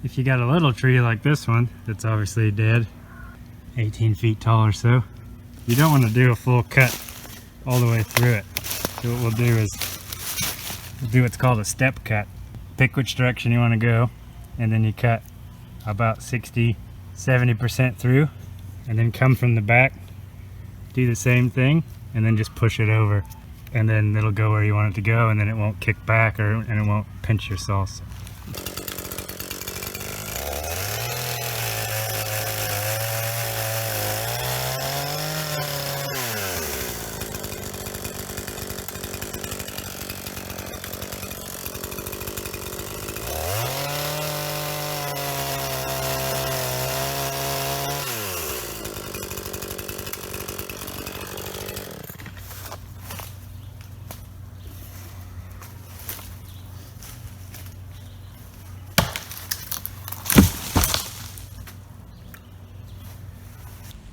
if you got a little tree like this one that's obviously dead, 18 feet tall or so, you don't want to do a full cut all the way through it. So what we'll do is we'll do what's called a step cut. Pick which direction you want to go, and then you cut about 60-70% through, and then come from the back, do the same thing, and then just push it over, and then it'll go where you want it to go, and then it won't kick back and it won't pinch your saw.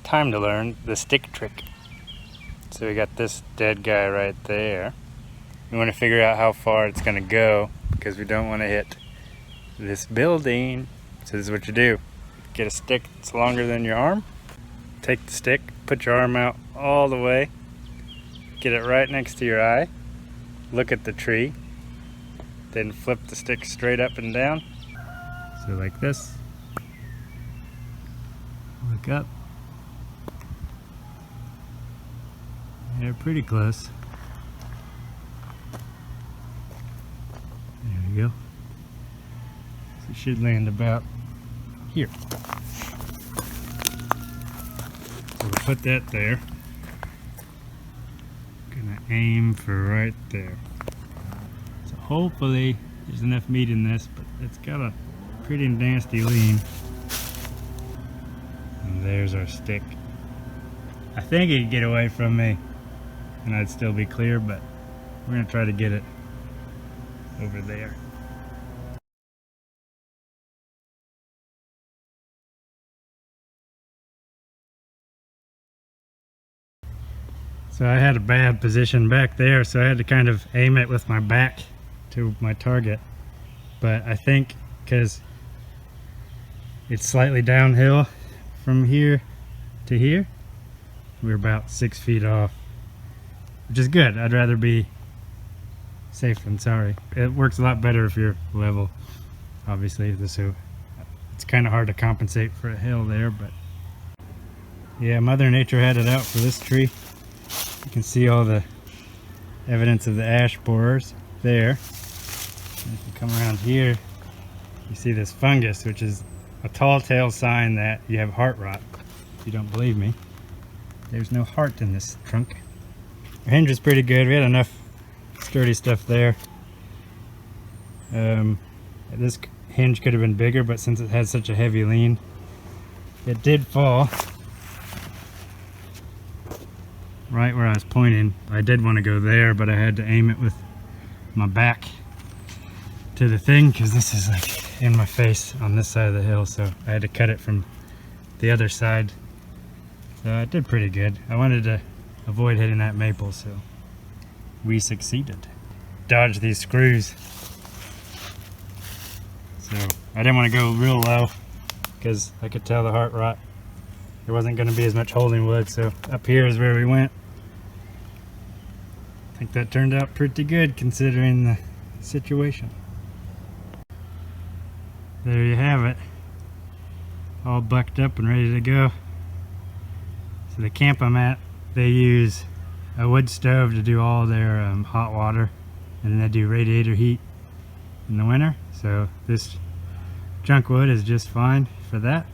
Time to learn the stick trick. So we got this dead guy right there. We want to figure out how far it's going to go because we don't want to hit this building. So this is what you do. Get a stick that's longer than your arm. Take the stick, put your arm out all the way. Get it right next to your eye. Look at the tree. Then flip the stick straight up and down. So like this. Look up. They're pretty close. There we go. So it should land about here. So we'll put that there. Gonna aim for right there. So hopefully there's enough meat in this, but it's got a pretty nasty lean. And there's our stick. I think it could get away from me and I'd still be clear, but we're gonna try to get it over there. So I had a bad position back there, so I had to kind of aim it with my back to my target. But I think because it's slightly downhill from here to here, we're about 6 feet off, which is good. I'd rather be safe than sorry. It works a lot better if you're level, obviously. So it's kind of hard to compensate for a hill there, but yeah, Mother Nature had it out for this tree. You can see all the evidence of the ash borers there. And if you come around here, you see this fungus, which is a tall tale sign that you have heart rot. If you don't believe me, there's no heart in this trunk. Our hinge is pretty good. We had enough sturdy stuff there. This hinge could have been bigger, but since it had such a heavy lean, it did fall right where I was pointing. I did want to go there, but I had to aim it with my back to the thing because this is like in my face on this side of the hill, so I had to cut it from the other side. So I did pretty good. I wanted to avoid hitting that maple, so we succeeded. Dodge these screws. So I didn't want to go real low because I could tell the heart rot. There wasn't going to be as much holding wood, so up here is where we went. I think that turned out pretty good considering the situation. There you have it. All bucked up and ready to go. So the camp I'm at, they use a wood stove to do all their hot water, and then they do radiator heat in the winter. So this junk wood is just fine for that.